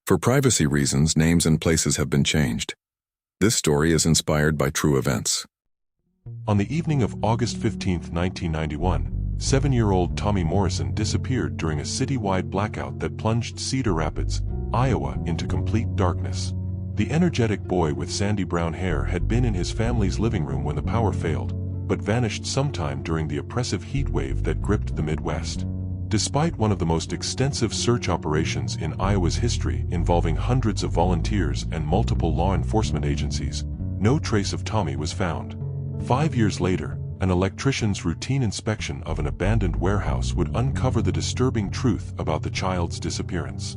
For privacy reasons, names and places have been changed. This story is inspired by true events. On the evening of August 15, 1991, 7-year-old Tommy Morrison disappeared during a citywide blackout that plunged Cedar Rapids, Iowa, into complete darkness. The energetic boy with sandy brown hair had been in his family's living room when the power failed, but vanished sometime during the oppressive heat wave that gripped the Midwest. Despite one of the most extensive search operations in Iowa's history involving hundreds of volunteers and multiple law enforcement agencies, no trace of Tommy was found. 5 years later, an electrician's routine inspection of an abandoned warehouse would uncover the disturbing truth about the child's disappearance.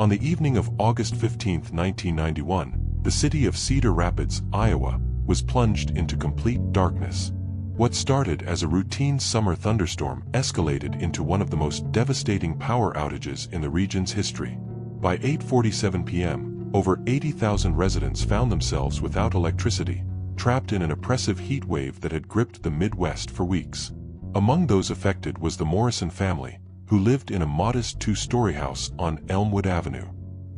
On the evening of August 15, 1991, the city of Cedar Rapids, Iowa, was plunged into complete darkness. What started as a routine summer thunderstorm escalated into one of the most devastating power outages in the region's history. By 8:47 p.m., over 80,000 residents found themselves without electricity, trapped in an oppressive heat wave that had gripped the Midwest for weeks. Among those affected was the Morrison family, who lived in a modest 2-story house on Elmwood Avenue.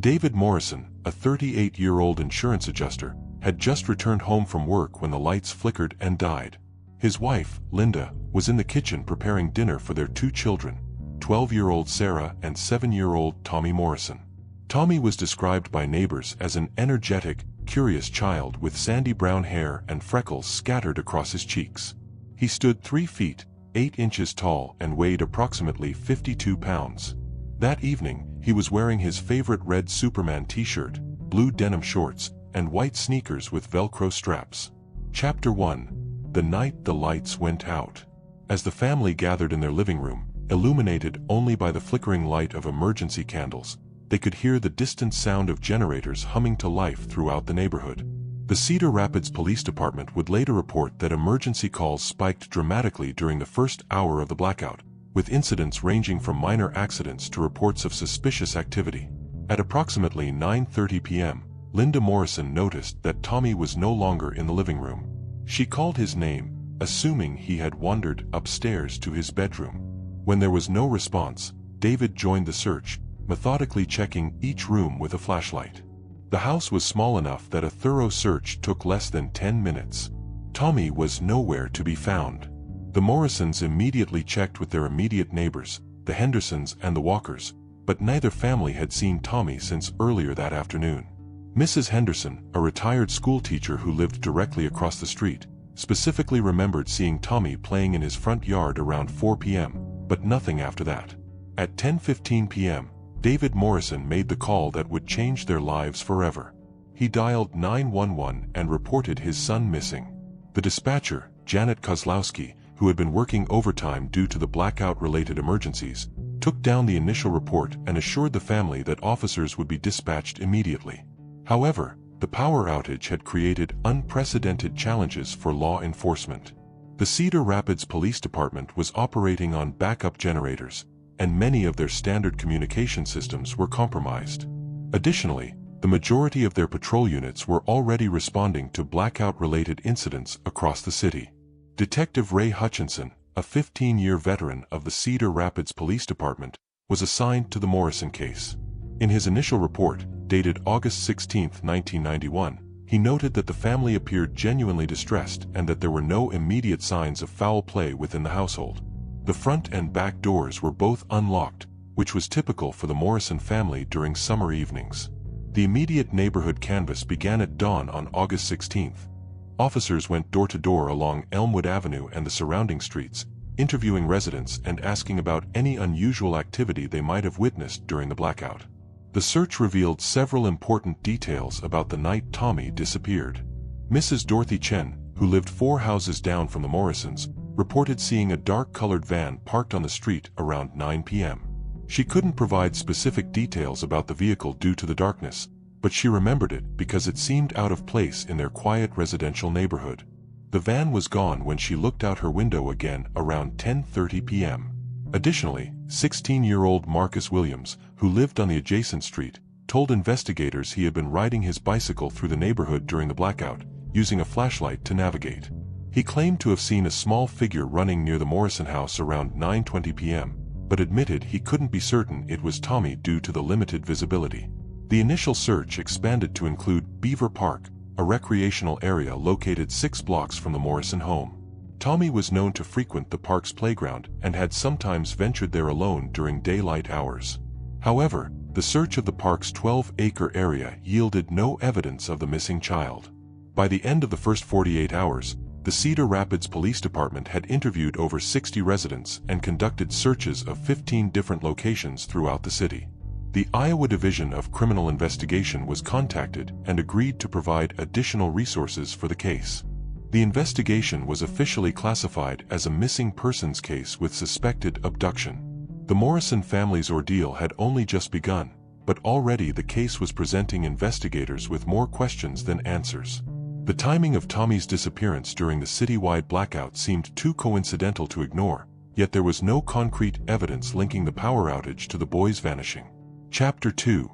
David Morrison, a 38-year-old insurance adjuster, had just returned home from work when the lights flickered and died. His wife, Linda, was in the kitchen preparing dinner for their 2 children, 12-year-old Sarah and 7-year-old Tommy Morrison. Tommy was described by neighbors as an energetic, curious child with sandy brown hair and freckles scattered across his cheeks. He stood 3 feet, 8 inches tall and weighed approximately 52 pounds. That evening, he was wearing his favorite red Superman t-shirt, blue denim shorts, and white sneakers with Velcro straps. Chapter 1. The night the lights went out. As the family gathered in their living room, illuminated only by the flickering light of emergency candles, they could hear the distant sound of generators humming to life throughout the neighborhood. The Cedar Rapids Police Department would later report that emergency calls spiked dramatically during the first hour of the blackout, with incidents ranging from minor accidents to reports of suspicious activity. At approximately 9:30 p.m., Linda Morrison noticed that Tommy was no longer in the living room. She called his name, assuming he had wandered upstairs to his bedroom. When there was no response, David joined the search, methodically checking each room with a flashlight. The house was small enough that a thorough search took less than 10 minutes. Tommy was nowhere to be found. The Morrisons immediately checked with their immediate neighbors, the Hendersons and the Walkers, but neither family had seen Tommy since earlier that afternoon. Mrs. Henderson, a retired schoolteacher who lived directly across the street, specifically remembered seeing Tommy playing in his front yard around 4 p.m., but nothing after that. At 10:15 p.m., David Morrison made the call that would change their lives forever. He dialed 911 and reported his son missing. The dispatcher, Janet Kozlowski, who had been working overtime due to the blackout-related emergencies, took down the initial report and assured the family that officers would be dispatched immediately. However, the power outage had created unprecedented challenges for law enforcement. The Cedar Rapids Police Department was operating on backup generators, and many of their standard communication systems were compromised. Additionally, the majority of their patrol units were already responding to blackout-related incidents across the city. Detective Ray Hutchinson, a 15-year veteran of the Cedar Rapids Police Department, was assigned to the Morrison case. In his initial report, dated August 16, 1991, he noted that the family appeared genuinely distressed and that there were no immediate signs of foul play within the household. The front and back doors were both unlocked, which was typical for the Morrison family during summer evenings. The immediate neighborhood canvass began at dawn on August 16. Officers went door to door along Elmwood Avenue and the surrounding streets, interviewing residents and asking about any unusual activity they might have witnessed during the blackout. The search revealed several important details about the night Tommy disappeared. Mrs. Dorothy Chen, who lived 4 houses down from the Morrisons, reported seeing a dark-colored van parked on the street around 9 p.m. She couldn't provide specific details about the vehicle due to the darkness, but she remembered it because it seemed out of place in their quiet residential neighborhood. The van was gone when she looked out her window again around 10:30 p.m. Additionally, 16-year-old Marcus Williams, who lived on the adjacent street, told investigators he had been riding his bicycle through the neighborhood during the blackout, using a flashlight to navigate. He claimed to have seen a small figure running near the Morrison house around 9:20 p.m., but admitted he couldn't be certain it was Tommy due to the limited visibility. The initial search expanded to include Beaver Park, a recreational area located 6 blocks from the Morrison home. Tommy was known to frequent the park's playground and had sometimes ventured there alone during daylight hours. However, the search of the park's 12-acre area yielded no evidence of the missing child. By the end of the first 48 hours, the Cedar Rapids Police Department had interviewed over 60 residents and conducted searches of 15 different locations throughout the city. The Iowa Division of Criminal Investigation was contacted and agreed to provide additional resources for the case. The investigation was officially classified as a missing persons case with suspected abduction. The Morrison family's ordeal had only just begun, but already the case was presenting investigators with more questions than answers. The timing of Tommy's disappearance during the citywide blackout seemed too coincidental to ignore, yet there was no concrete evidence linking the power outage to the boy's vanishing. Chapter 2.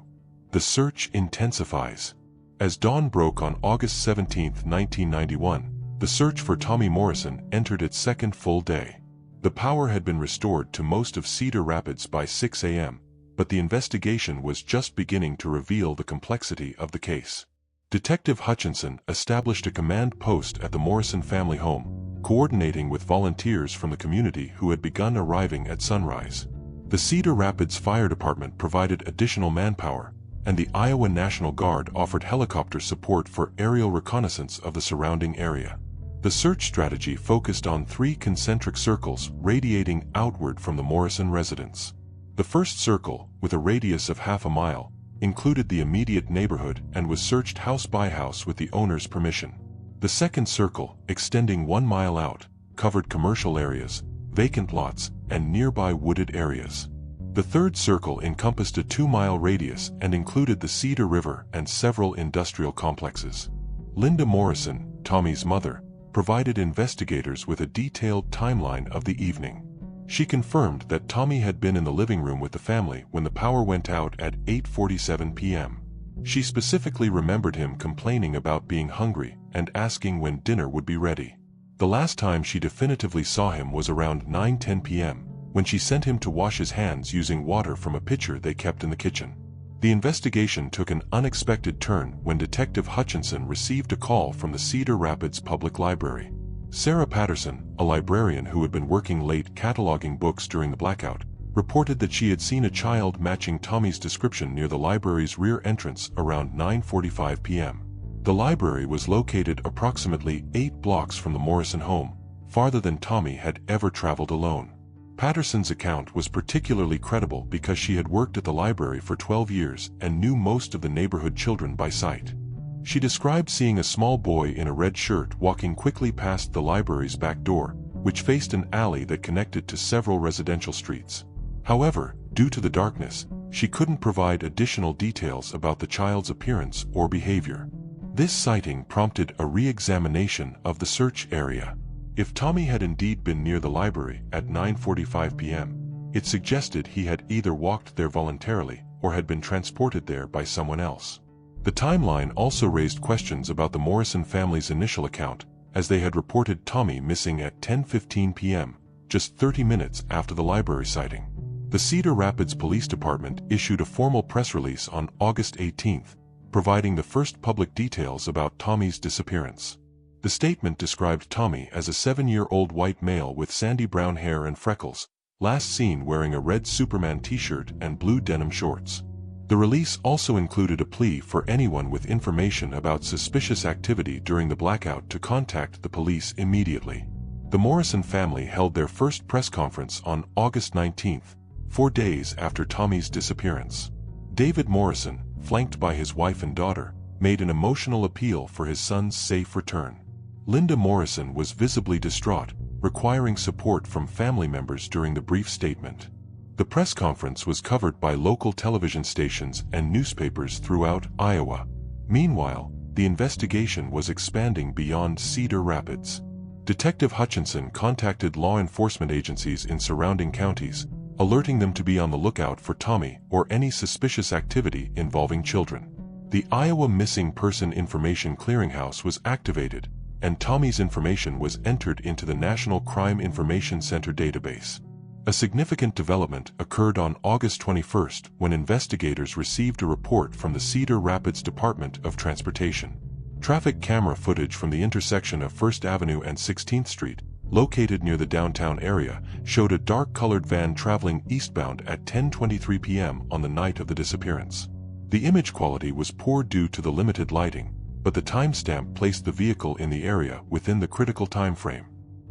The search intensifies. As dawn broke on August 17, 1991, the search for Tommy Morrison entered its second full day. The power had been restored to most of Cedar Rapids by 6 a.m., but the investigation was just beginning to reveal the complexity of the case. Detective Hutchinson established a command post at the Morrison family home, coordinating with volunteers from the community who had begun arriving at sunrise. The Cedar Rapids Fire Department provided additional manpower, and the Iowa National Guard offered helicopter support for aerial reconnaissance of the surrounding area. The search strategy focused on 3 concentric circles radiating outward from the Morrison residence. The first circle, with a radius of half a mile, included the immediate neighborhood and was searched house by house with the owner's permission. The second circle, extending 1 mile out, covered commercial areas, vacant lots, and nearby wooded areas. The third circle encompassed a 2-mile radius and included the Cedar River and several industrial complexes. Linda Morrison, Tommy's mother, provided investigators with a detailed timeline of the evening. She confirmed that Tommy had been in the living room with the family when the power went out at 8:47 p.m. She specifically remembered him complaining about being hungry and asking when dinner would be ready. The last time she definitively saw him was around 9:10 p.m., when she sent him to wash his hands using water from a pitcher they kept in the kitchen. The investigation took an unexpected turn when Detective Hutchinson received a call from the Cedar Rapids Public Library. Sarah Patterson, a librarian who had been working late cataloging books during the blackout, reported that she had seen a child matching Tommy's description near the library's rear entrance around 9:45 p.m. The library was located approximately 8 blocks from the Morrison home, farther than Tommy had ever traveled alone. Patterson's account was particularly credible because she had worked at the library for 12 years and knew most of the neighborhood children by sight. She described seeing a small boy in a red shirt walking quickly past the library's back door, which faced an alley that connected to several residential streets. However, due to the darkness, she couldn't provide additional details about the child's appearance or behavior. This sighting prompted a re-examination of the search area. If Tommy had indeed been near the library at 9:45 p.m., it suggested he had either walked there voluntarily or had been transported there by someone else. The timeline also raised questions about the Morrison family's initial account, as they had reported Tommy missing at 10:15 p.m., just 30 minutes after the library sighting. The Cedar Rapids Police Department issued a formal press release on August 18th, providing the first public details about Tommy's disappearance. The statement described Tommy as a 7-year-old white male with sandy brown hair and freckles, last seen wearing a red Superman t-shirt and blue denim shorts. The release also included a plea for anyone with information about suspicious activity during the blackout to contact the police immediately. The Morrison family held their first press conference on August 19th, 4 days after Tommy's disappearance. David Morrison, flanked by his wife and daughter, made an emotional appeal for his son's safe return. Linda Morrison was visibly distraught, requiring support from family members during the brief statement. The press conference was covered by local television stations and newspapers throughout Iowa. Meanwhile, the investigation was expanding beyond Cedar Rapids. Detective Hutchinson contacted law enforcement agencies in surrounding counties, alerting them to be on the lookout for Tommy or any suspicious activity involving children. The Iowa Missing Person Information Clearinghouse was activated, and Tommy's information was entered into the National Crime Information Center database. A significant development occurred on August 21st when investigators received a report from the Cedar Rapids Department of Transportation. Traffic camera footage from the intersection of 1st Avenue and 16th Street, located near the downtown area, showed a dark-colored van traveling eastbound at 10:23 p.m. on the night of the disappearance. The image quality was poor due to the limited lighting, but the timestamp placed the vehicle in the area within the critical time frame.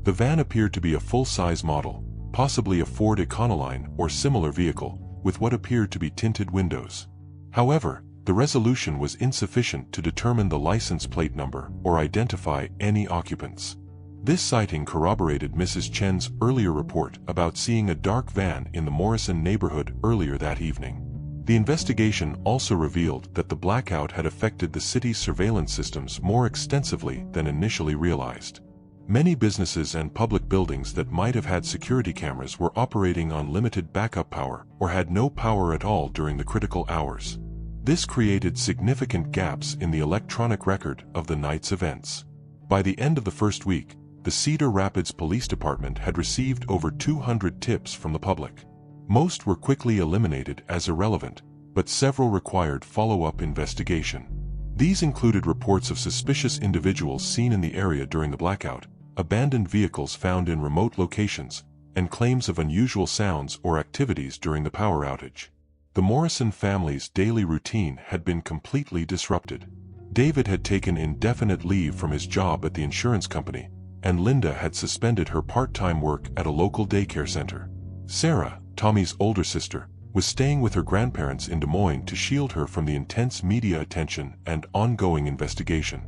The van appeared to be a full-size model, possibly a Ford Econoline or similar vehicle, with what appeared to be tinted windows. However, the resolution was insufficient to determine the license plate number or identify any occupants. This sighting corroborated Mrs. Chen's earlier report about seeing a dark van in the Morrison neighborhood earlier that evening. The investigation also revealed that the blackout had affected the city's surveillance systems more extensively than initially realized. Many businesses and public buildings that might have had security cameras were operating on limited backup power or had no power at all during the critical hours. This created significant gaps in the electronic record of the night's events. By the end of the first week, the Cedar Rapids Police Department had received over 200 tips from the public. Most were quickly eliminated as irrelevant, but several required follow-up investigation. These included reports of suspicious individuals seen in the area during the blackout, abandoned vehicles found in remote locations, and claims of unusual sounds or activities during the power outage. The Morrison family's daily routine had been completely disrupted. David had taken indefinite leave from his job at the insurance company, and Linda had suspended her part-time work at a local daycare center. Sarah, Tommy's older sister, was staying with her grandparents in Des Moines to shield her from the intense media attention and ongoing investigation.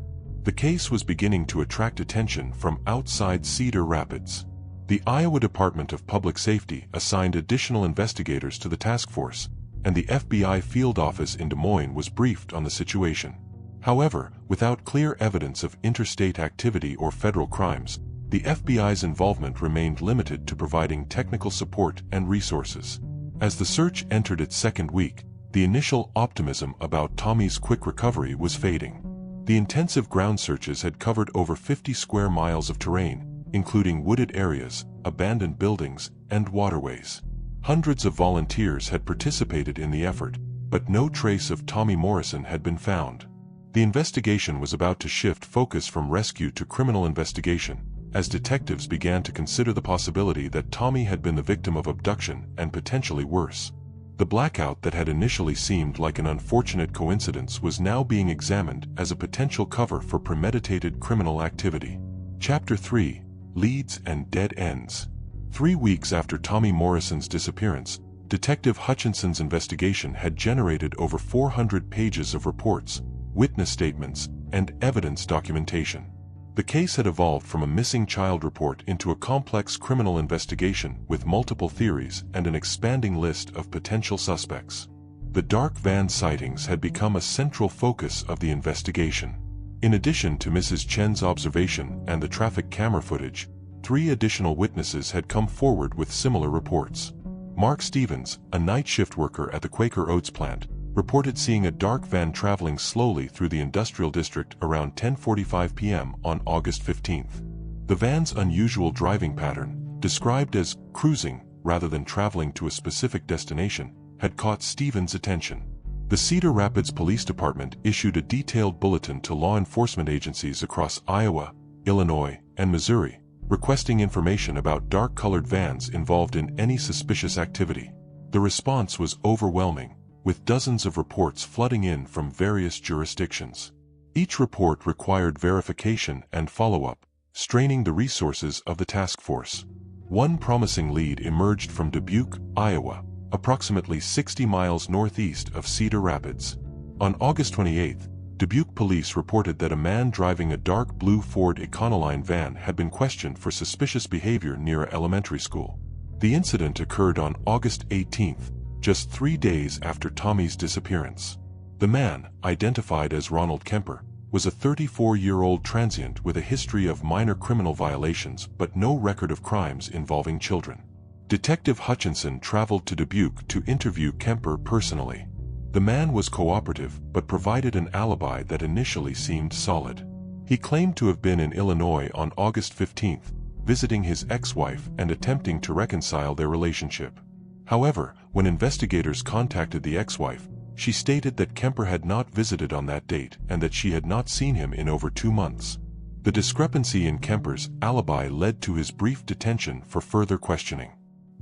The case was beginning to attract attention from outside Cedar Rapids. The Iowa Department of Public Safety assigned additional investigators to the task force, and the FBI field office in Des Moines was briefed on the situation. However, without clear evidence of interstate activity or federal crimes, the FBI's involvement remained limited to providing technical support and resources. As the search entered its second week, the initial optimism about Tommy's quick recovery was fading. The intensive ground searches had covered over 50 square miles of terrain, including wooded areas, abandoned buildings, and waterways. Hundreds of volunteers had participated in the effort, but no trace of Tommy Morrison had been found. The investigation was about to shift focus from rescue to criminal investigation, as detectives began to consider the possibility that Tommy had been the victim of abduction and potentially worse. The blackout that had initially seemed like an unfortunate coincidence was now being examined as a potential cover for premeditated criminal activity. Chapter 3: Leads and Dead Ends. 3 weeks after Tommy Morrison's disappearance, Detective Hutchinson's investigation had generated over 400 pages of reports, witness statements, and evidence documentation. The case had evolved from a missing child report into a complex criminal investigation with multiple theories and an expanding list of potential suspects. The dark van sightings had become a central focus of the investigation. In addition to Mrs. Chen's observation and the traffic camera footage, 3 additional witnesses had come forward with similar reports. Mark Stevens, a night shift worker at the Quaker Oats plant, reported seeing a dark van traveling slowly through the industrial district around 10:45 p.m. on August 15th. The van's unusual driving pattern, described as cruising rather than traveling to a specific destination, had caught Stevens' attention. The Cedar Rapids Police Department issued a detailed bulletin to law enforcement agencies across Iowa, Illinois, and Missouri, requesting information about dark-colored vans involved in any suspicious activity. The response was overwhelming, with dozens of reports flooding in from various jurisdictions. Each report required verification and follow-up, straining the resources of the task force. One promising lead emerged from Dubuque, Iowa, approximately 60 miles northeast of Cedar Rapids. On August 28th, Dubuque police reported that a man driving a dark blue Ford Econoline van had been questioned for suspicious behavior near an elementary school. The incident occurred on August 18th, just 3 days after Tommy's disappearance. The man, identified as Ronald Kemper, was a 34-year-old transient with a history of minor criminal violations but no record of crimes involving children. Detective Hutchinson traveled to Dubuque to interview Kemper personally. The man was cooperative but provided an alibi that initially seemed solid. He claimed to have been in Illinois on August 15th, visiting his ex-wife and attempting to reconcile their relationship. However, when investigators contacted the ex-wife, she stated that Kemper had not visited on that date and that she had not seen him in over 2 months. The discrepancy in Kemper's alibi led to his brief detention for further questioning.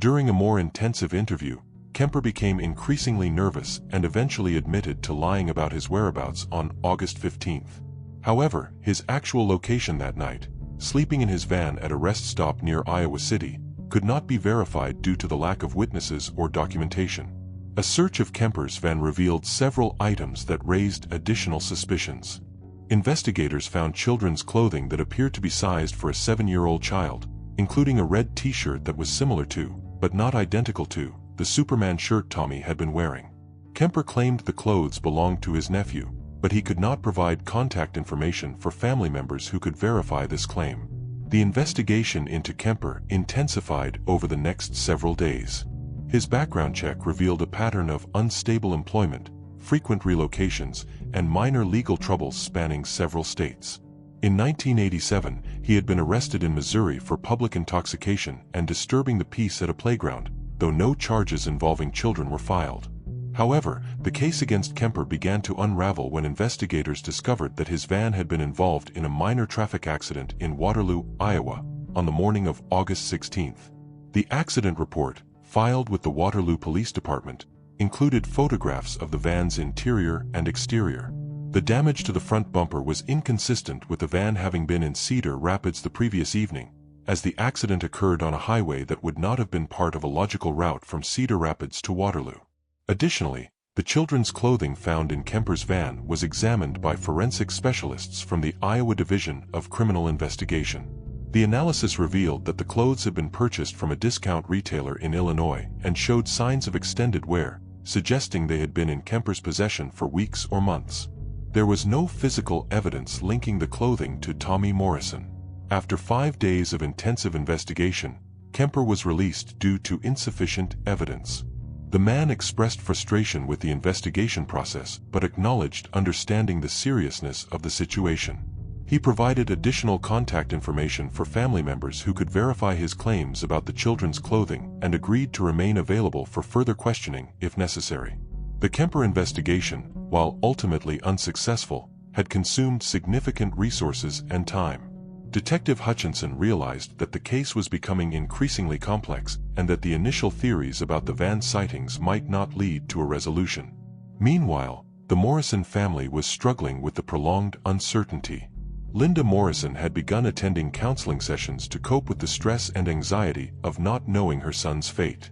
During a more intensive interview, Kemper became increasingly nervous and eventually admitted to lying about his whereabouts on August 15th. However, his actual location that night, sleeping in his van at a rest stop near Iowa City, could not be verified due to the lack of witnesses or documentation. A search of Kemper's van revealed several items that raised additional suspicions. Investigators found children's clothing that appeared to be sized for a 7-year-old child, including a red t-shirt that was similar to, but not identical to, the Superman shirt Tommy had been wearing. Kemper claimed the clothes belonged to his nephew, but he could not provide contact information for family members who could verify this claim. The investigation into Kemper intensified over the next several days. His background check revealed a pattern of unstable employment, frequent relocations, and minor legal troubles spanning several states. In 1987, he had been arrested in Missouri for public intoxication and disturbing the peace at a playground, though no charges involving children were filed. However, the case against Kemper began to unravel when investigators discovered that his van had been involved in a minor traffic accident in Waterloo, Iowa, on the morning of August 16th. The accident report, filed with the Waterloo Police Department, included photographs of the van's interior and exterior. The damage to the front bumper was inconsistent with the van having been in Cedar Rapids the previous evening, as the accident occurred on a highway that would not have been part of a logical route from Cedar Rapids to Waterloo. Additionally, the children's clothing found in Kemper's van was examined by forensic specialists from the Iowa Division of Criminal Investigation. The analysis revealed that the clothes had been purchased from a discount retailer in Illinois and showed signs of extended wear, suggesting they had been in Kemper's possession for weeks or months. There was no physical evidence linking the clothing to Tommy Morrison. After 5 days of intensive investigation, Kemper was released due to insufficient evidence. The man expressed frustration with the investigation process but acknowledged understanding the seriousness of the situation. He provided additional contact information for family members who could verify his claims about the children's clothing and agreed to remain available for further questioning if necessary. The Kemper investigation, while ultimately unsuccessful, had consumed significant resources and time. Detective Hutchinson realized that the case was becoming increasingly complex and that the initial theories about the van sightings might not lead to a resolution. Meanwhile, the Morrison family was struggling with the prolonged uncertainty. Linda Morrison had begun attending counseling sessions to cope with the stress and anxiety of not knowing her son's fate.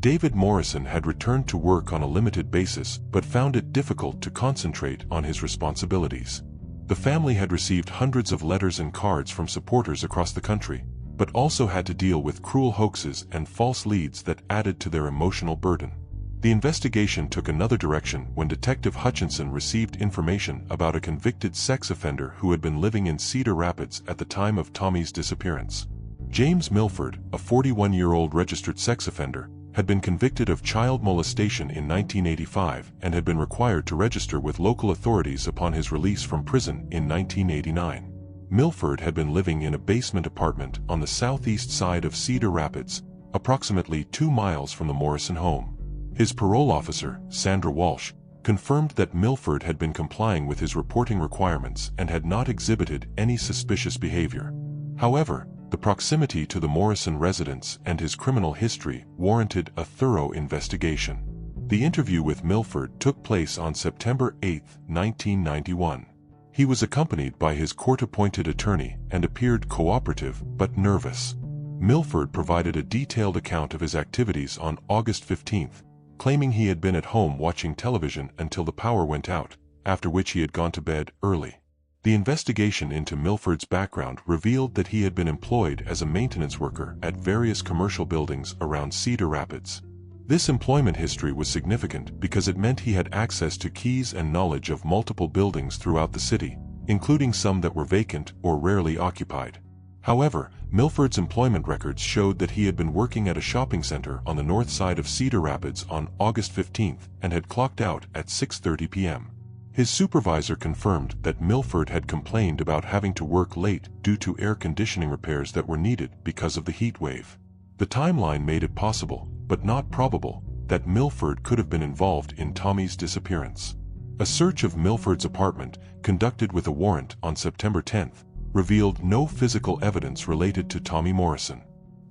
David Morrison had returned to work on a limited basis but found it difficult to concentrate on his responsibilities. The family had received hundreds of letters and cards from supporters across the country, but also had to deal with cruel hoaxes and false leads that added to their emotional burden. The investigation took another direction when Detective Hutchinson received information about a convicted sex offender who had been living in Cedar Rapids at the time of Tommy's disappearance. James Milford, a 41-year-old registered sex offender, had been convicted of child molestation in 1985 and had been required to register with local authorities upon his release from prison in 1989. Milford had been living in a basement apartment on the southeast side of Cedar Rapids, approximately 2 miles from the Morrison home. His parole officer, Sandra Walsh, confirmed that Milford had been complying with his reporting requirements and had not exhibited any suspicious behavior. However, the proximity to the Morrison residence and his criminal history warranted a thorough investigation. The interview with Milford took place on September 8, 1991. He was accompanied by his court-appointed attorney and appeared cooperative but nervous. Milford provided a detailed account of his activities on August 15, claiming he had been at home watching television until the power went out, after which he had gone to bed early. The investigation into Milford's background revealed that he had been employed as a maintenance worker at various commercial buildings around Cedar Rapids. This employment history was significant because it meant he had access to keys and knowledge of multiple buildings throughout the city, including some that were vacant or rarely occupied. However, Milford's employment records showed that he had been working at a shopping center on the north side of Cedar Rapids on August 15 and had clocked out at 6:30 p.m. His supervisor confirmed that Milford had complained about having to work late due to air conditioning repairs that were needed because of the heat wave. The timeline made it possible, but not probable, that Milford could have been involved in Tommy's disappearance. A search of Milford's apartment, conducted with a warrant on September 10th, revealed no physical evidence related to Tommy Morrison.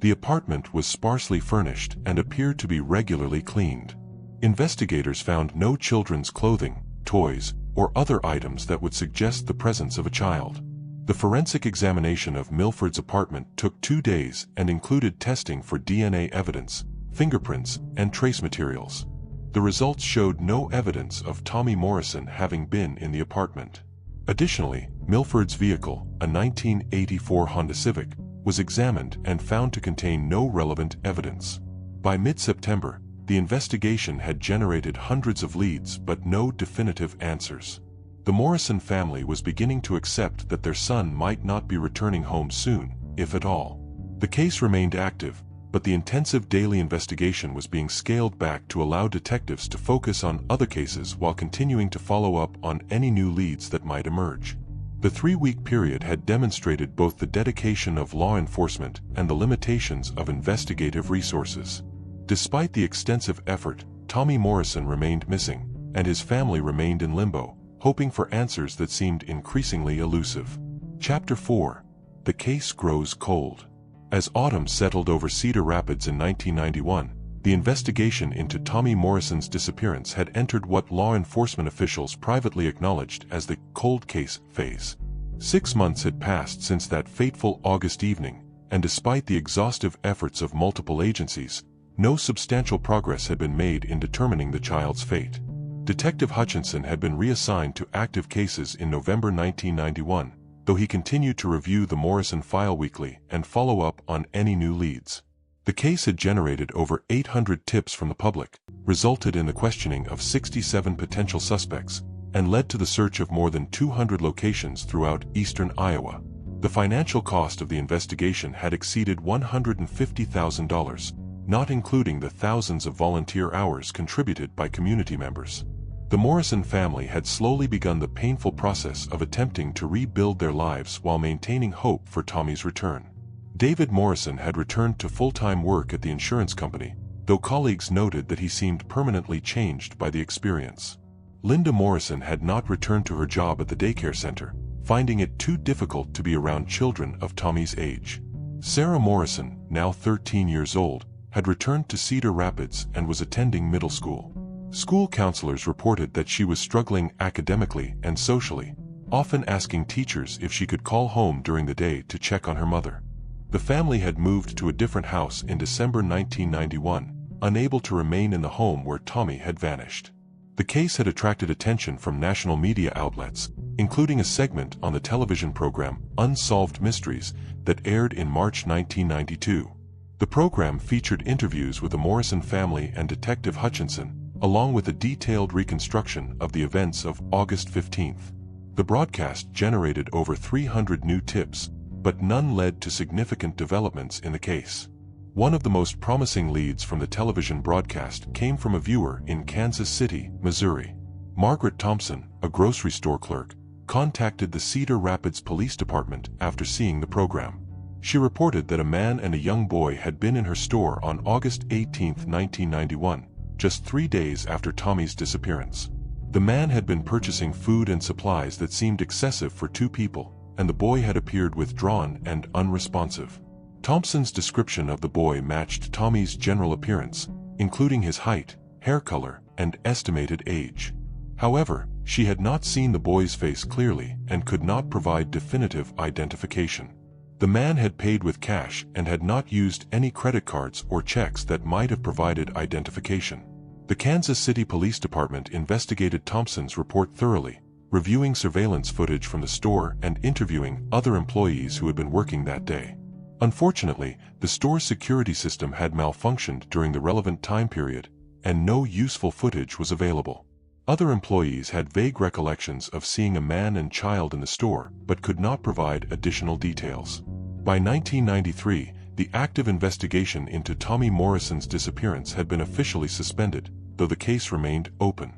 The apartment was sparsely furnished and appeared to be regularly cleaned. Investigators found no children's clothing, toys, or other items that would suggest the presence of a child. The forensic examination of Milford's apartment took 2 days and included testing for DNA evidence, fingerprints, and trace materials. The results showed no evidence of Tommy Morrison having been in the apartment. Additionally, Milford's vehicle, a 1984 Honda Civic, was examined and found to contain no relevant evidence. By mid-September, the investigation had generated hundreds of leads but no definitive answers. The Morrison family was beginning to accept that their son might not be returning home soon, if at all. The case remained active, but the intensive daily investigation was being scaled back to allow detectives to focus on other cases while continuing to follow up on any new leads that might emerge. The 3-week period had demonstrated both the dedication of law enforcement and the limitations of investigative resources. Despite the extensive effort, Tommy Morrison remained missing, and his family remained in limbo, hoping for answers that seemed increasingly elusive. Chapter 4. The Case Grows Cold. As autumn settled over Cedar Rapids in 1991, the investigation into Tommy Morrison's disappearance had entered what law enforcement officials privately acknowledged as the cold case phase. 6 months had passed since that fateful August evening, and despite the exhaustive efforts of multiple agencies, no substantial progress had been made in determining the child's fate. Detective Hutchinson had been reassigned to active cases in November 1991, though he continued to review the Morrison file weekly and follow up on any new leads. The case had generated over 800 tips from the public, resulted in the questioning of 67 potential suspects, and led to the search of more than 200 locations throughout eastern Iowa. The financial cost of the investigation had exceeded $150,000, not including the thousands of volunteer hours contributed by community members. The Morrison family had slowly begun the painful process of attempting to rebuild their lives while maintaining hope for Tommy's return. David Morrison had returned to full-time work at the insurance company, though colleagues noted that he seemed permanently changed by the experience. Linda Morrison had not returned to her job at the daycare center, finding it too difficult to be around children of Tommy's age. Sarah Morrison, now 13 years old, had returned to Cedar Rapids and was attending middle school. School counselors reported that she was struggling academically and socially, often asking teachers if she could call home during the day to check on her mother. The family had moved to a different house in December 1991, unable to remain in the home where Tommy had vanished. The case had attracted attention from national media outlets, including a segment on the television program Unsolved Mysteries that aired in March 1992. The program featured interviews with the Morrison family and Detective Hutchinson, along with a detailed reconstruction of the events of August 15th. The broadcast generated over 300 new tips, but none led to significant developments in the case. One of the most promising leads from the television broadcast came from a viewer in Kansas City, Missouri. Margaret Thompson, a grocery store clerk, contacted the Cedar Rapids Police Department after seeing the program. She reported that a man and a young boy had been in her store on August 18, 1991, just 3 days after Tommy's disappearance. The man had been purchasing food and supplies that seemed excessive for 2 people, and the boy had appeared withdrawn and unresponsive. Thompson's description of the boy matched Tommy's general appearance, including his height, hair color, and estimated age. However, she had not seen the boy's face clearly and could not provide definitive identification. The man had paid with cash and had not used any credit cards or checks that might have provided identification. The Kansas City Police Department investigated Thompson's report thoroughly, reviewing surveillance footage from the store and interviewing other employees who had been working that day. Unfortunately, the store's security system had malfunctioned during the relevant time period, and no useful footage was available. Other employees had vague recollections of seeing a man and child in the store, but could not provide additional details. By 1993, the active investigation into Tommy Morrison's disappearance had been officially suspended, though the case remained open.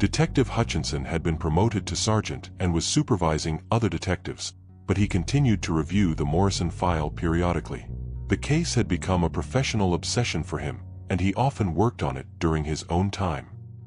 Detective Hutchinson had been promoted to sergeant and was supervising other detectives, but he continued to review the Morrison file periodically. The case had become a professional obsession for him, and he often worked on it during his own time.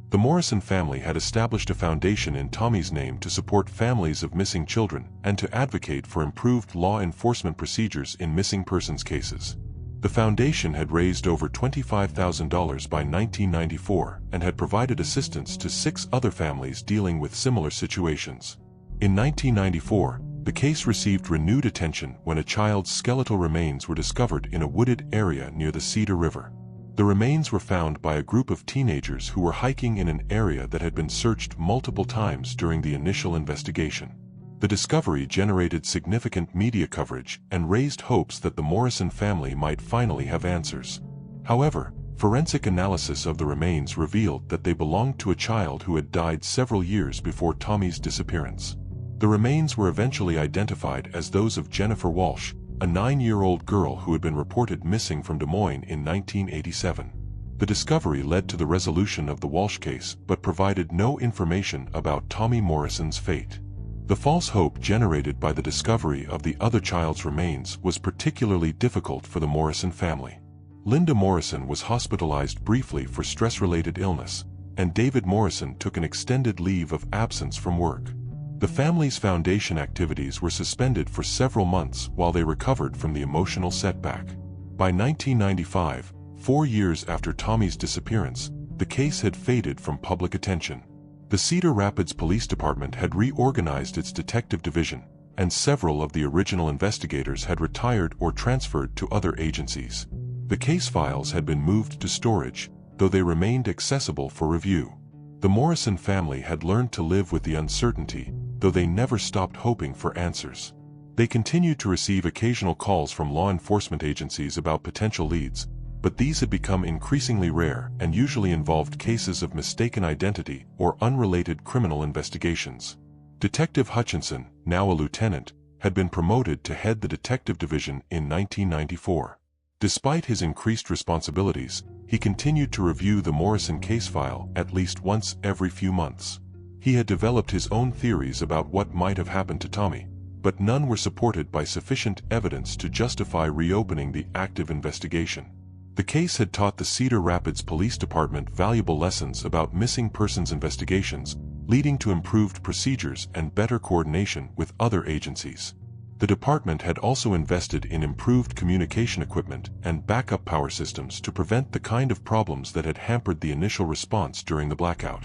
The Morrison family had established a foundation in Tommy's name to support families of missing children and to advocate for improved law enforcement procedures in missing persons cases. The foundation had raised over $25,000 by 1994 and had provided assistance to 6 other families dealing with similar situations. In 1994, the case received renewed attention when a child's skeletal remains were discovered in a wooded area near the Cedar River. The remains were found by a group of teenagers who were hiking in an area that had been searched multiple times during the initial investigation. The discovery generated significant media coverage and raised hopes that the Morrison family might finally have answers. However, forensic analysis of the remains revealed that they belonged to a child who had died several years before Tommy's disappearance. The remains were eventually identified as those of Jennifer Walsh, a 9-year-old girl who had been reported missing from Des Moines in 1987. The discovery led to the resolution of the Walsh case but provided no information about Tommy Morrison's fate. The false hope generated by the discovery of the other child's remains was particularly difficult for the Morrison family. Linda Morrison was hospitalized briefly for stress-related illness, and David Morrison took an extended leave of absence from work. The family's foundation activities were suspended for several months while they recovered from the emotional setback. By 1995, 4 years after Tommy's disappearance, the case had faded from public attention. The Cedar Rapids Police Department had reorganized its detective division, and several of the original investigators had retired or transferred to other agencies. The case files had been moved to storage, though they remained accessible for review. The Morrison family had learned to live with the uncertainty, though they never stopped hoping for answers. They continued to receive occasional calls from law enforcement agencies about potential leads, but these had become increasingly rare and usually involved cases of mistaken identity or unrelated criminal investigations. Detective Hutchinson, now a lieutenant, had been promoted to head the detective division in 1994. Despite his increased responsibilities, he continued to review the Morrison case file at least once every few months. He had developed his own theories about what might have happened to Tommy, but none were supported by sufficient evidence to justify reopening the active investigation. The case had taught the Cedar Rapids Police Department valuable lessons about missing persons investigations, leading to improved procedures and better coordination with other agencies. The department had also invested in improved communication equipment and backup power systems to prevent the kind of problems that had hampered the initial response during the blackout.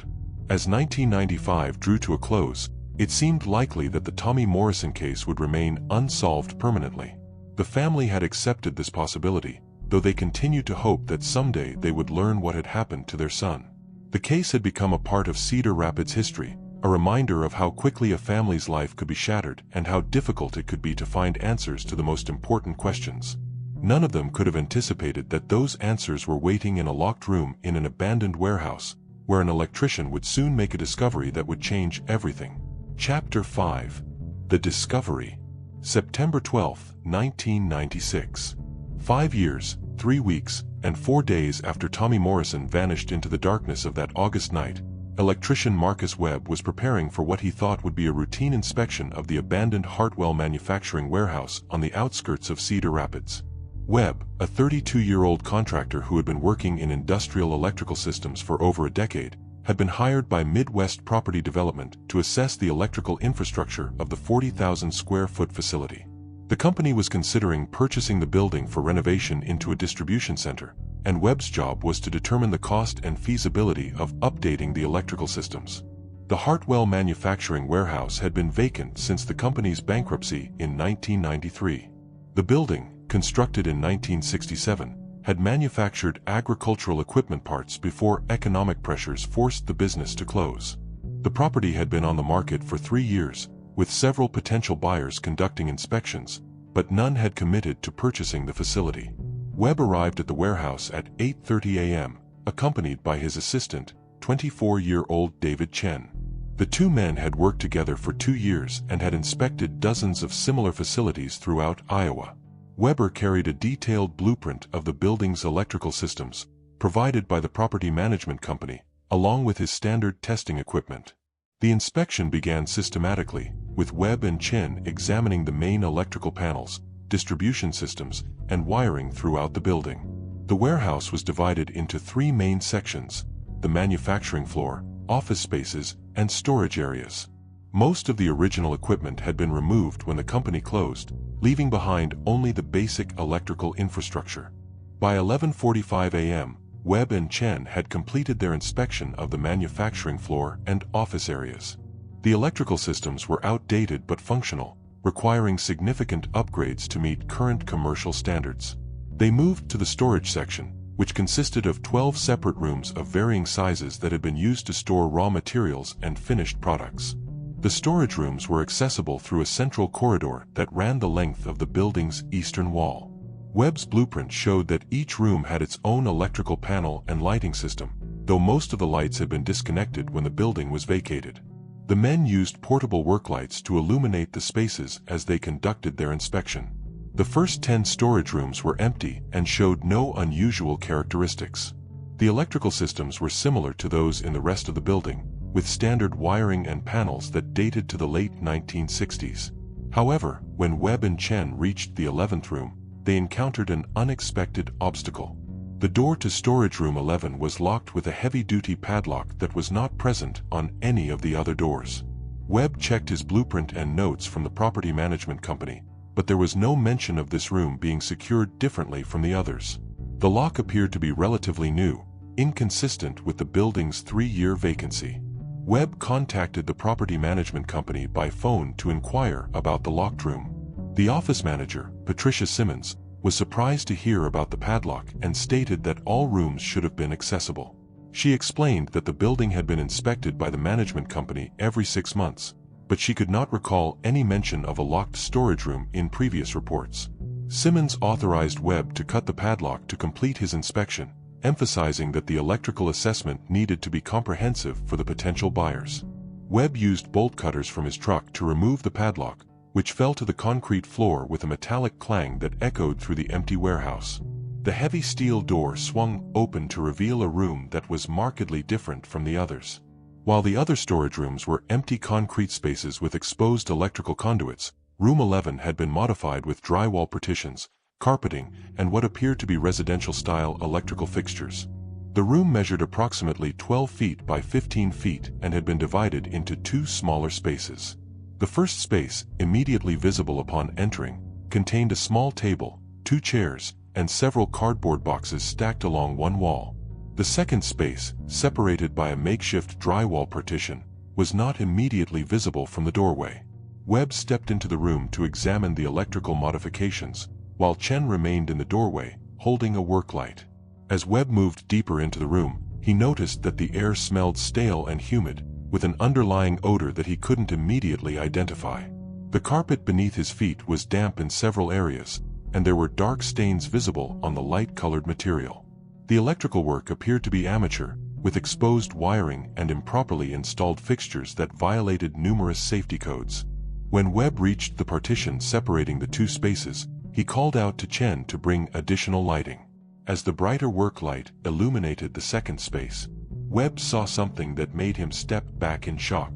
As 1995 drew to a close, it seemed likely that the Tommy Morrison case would remain unsolved permanently. The family had accepted this possibility, though they continued to hope that someday they would learn what had happened to their son. The case had become a part of Cedar Rapids history, a reminder of how quickly a family's life could be shattered and how difficult it could be to find answers to the most important questions. None of them could have anticipated that those answers were waiting in a locked room in an abandoned warehouse, where an electrician would soon make a discovery that would change everything. Chapter 5. The Discovery. September 12, 1996. 5 years, 3 weeks, and 4 days after Tommy Morrison vanished into the darkness of that August night, electrician Marcus Webb was preparing for what he thought would be a routine inspection of the abandoned Hartwell manufacturing warehouse on the outskirts of Cedar Rapids. Webb, a 32-year-old contractor who had been working in industrial electrical systems for over a decade, had been hired by Midwest Property Development to assess the electrical infrastructure of the 40,000-square-foot facility. The company was considering purchasing the building for renovation into a distribution center, and Webb's job was to determine the cost and feasibility of updating the electrical systems. The Hartwell manufacturing warehouse had been vacant since the company's bankruptcy in 1993. The building, constructed in 1967, had manufactured agricultural equipment parts before economic pressures forced the business to close. The property had been on the market for 3 years, with several potential buyers conducting inspections, but none had committed to purchasing the facility. Webb arrived at the warehouse at 8:30 a.m., accompanied by his assistant, 24-year-old David Chen. The two men had worked together for 2 years and had inspected dozens of similar facilities throughout Iowa. Weber carried a detailed blueprint of the building's electrical systems, provided by the property management company, along with his standard testing equipment. The inspection began systematically, with Webb and Chen examining the main electrical panels, distribution systems, and wiring throughout the building. The warehouse was divided into 3 main sections: the manufacturing floor, office spaces, and storage areas. Most of the original equipment had been removed when the company closed, leaving behind only the basic electrical infrastructure. By 11:45 a.m., Webb and Chen had completed their inspection of the manufacturing floor and office areas. The electrical systems were outdated but functional, requiring significant upgrades to meet current commercial standards. They moved to the storage section, which consisted of 12 separate rooms of varying sizes that had been used to store raw materials and finished products. The storage rooms were accessible through a central corridor that ran the length of the building's eastern wall. Webb's blueprint showed that each room had its own electrical panel and lighting system, though most of the lights had been disconnected when the building was vacated. The men used portable work lights to illuminate the spaces as they conducted their inspection. The first 10 storage rooms were empty and showed no unusual characteristics. The electrical systems were similar to those in the rest of the building, with standard wiring and panels that dated to the late 1960s. However, when Webb and Chen reached the 11th room, they encountered an unexpected obstacle. The door to storage room 11 was locked with a heavy-duty padlock that was not present on any of the other doors. Webb checked his blueprint and notes from the property management company, but there was no mention of this room being secured differently from the others. The lock appeared to be relatively new, inconsistent with the building's 3-year vacancy. Webb contacted the property management company by phone to inquire about the locked room. The office manager, Patricia Simmons, was surprised to hear about the padlock and stated that all rooms should have been accessible. She explained that the building had been inspected by the management company every 6 months, but she could not recall any mention of a locked storage room in previous reports. Simmons authorized Webb to cut the padlock to complete his inspection, emphasizing that the electrical assessment needed to be comprehensive for the potential buyers. Webb used bolt cutters from his truck to remove the padlock, which fell to the concrete floor with a metallic clang that echoed through the empty warehouse. The heavy steel door swung open to reveal a room that was markedly different from the others. While the other storage rooms were empty concrete spaces with exposed electrical conduits, room 11 had been modified with drywall partitions, carpeting, and what appeared to be residential-style electrical fixtures. The room measured approximately 12 feet by 15 feet and had been divided into 2 smaller spaces. The first space, immediately visible upon entering, contained a small table, 2 chairs, and several cardboard boxes stacked along one wall. The second space, separated by a makeshift drywall partition, was not immediately visible from the doorway. Webb stepped into the room to examine the electrical modifications, while Chen remained in the doorway, holding a work light. As Webb moved deeper into the room, he noticed that the air smelled stale and humid, with an underlying odor that he couldn't immediately identify. The carpet beneath his feet was damp in several areas, and there were dark stains visible on the light-colored material. The electrical work appeared to be amateur, with exposed wiring and improperly installed fixtures that violated numerous safety codes. When Webb reached the partition separating the 2 spaces, he called out to Chen to bring additional lighting. As the brighter work light illuminated the second space, Webb saw something that made him step back in shock.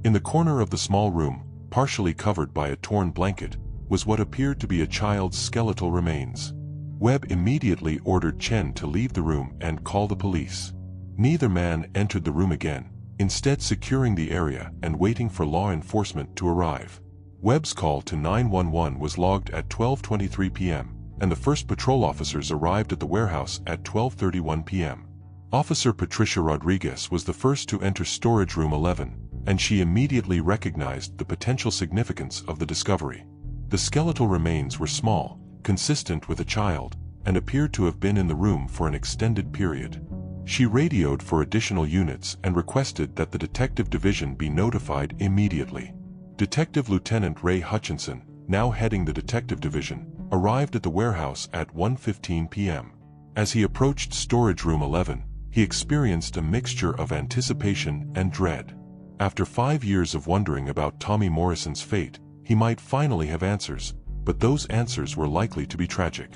In the corner of the small room, partially covered by a torn blanket, was what appeared to be a child's skeletal remains. Webb immediately ordered Chen to leave the room and call the police. Neither man entered the room again, instead securing the area and waiting for law enforcement to arrive. Webb's call to 911 was logged at 12:23 p.m., and the first patrol officers arrived at the warehouse at 12:31 p.m. Officer Patricia Rodriguez was the first to enter storage room 11, and she immediately recognized the potential significance of the discovery. The skeletal remains were small, consistent with a child, and appeared to have been in the room for an extended period. She radioed for additional units and requested that the detective division be notified immediately. Detective Lieutenant Ray Hutchinson, now heading the detective division, arrived at the warehouse at 1:15 p.m. As he approached storage room 11, he experienced a mixture of anticipation and dread. After 5 years of wondering about Tommy Morrison's fate, he might finally have answers, but those answers were likely to be tragic.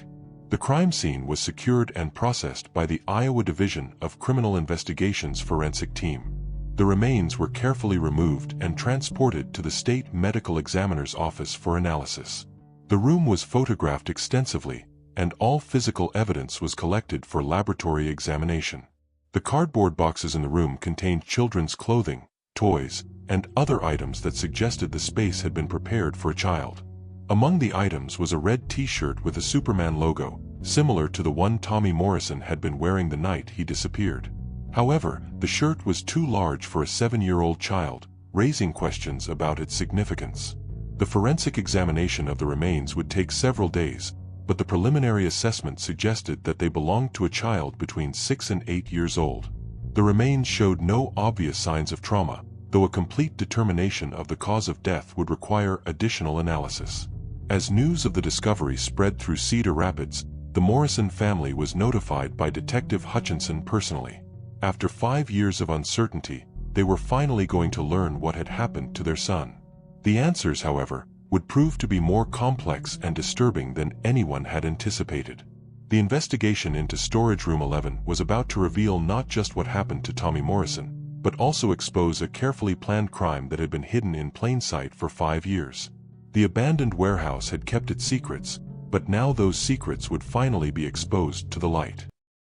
The crime scene was secured and processed by the Iowa Division of Criminal Investigations forensic team. The remains were carefully removed and transported to the state medical examiner's office for analysis. The room was photographed extensively, and all physical evidence was collected for laboratory examination. The cardboard boxes in the room contained children's clothing, toys, and other items that suggested the space had been prepared for a child. Among the items was a red t-shirt with a Superman logo, similar to the one Tommy Morrison had been wearing the night he disappeared. However, the shirt was too large for a 7-year-old child, raising questions about its significance. The forensic examination of the remains would take several days, but the preliminary assessment suggested that they belonged to a child between 6 and 8 years old. The remains showed no obvious signs of trauma, though a complete determination of the cause of death would require additional analysis. As news of the discovery spread through Cedar Rapids, the Morrison family was notified by Detective Hutchinson personally. After 5 years of uncertainty, they were finally going to learn what had happened to their son. The answers, however, would prove to be more complex and disturbing than anyone had anticipated. The investigation into Storage Room 11 was about to reveal not just what happened to Tommy Morrison, but also expose a carefully planned crime that had been hidden in plain sight for 5 years. The abandoned warehouse had kept its secrets, but now those secrets would finally be exposed to the light.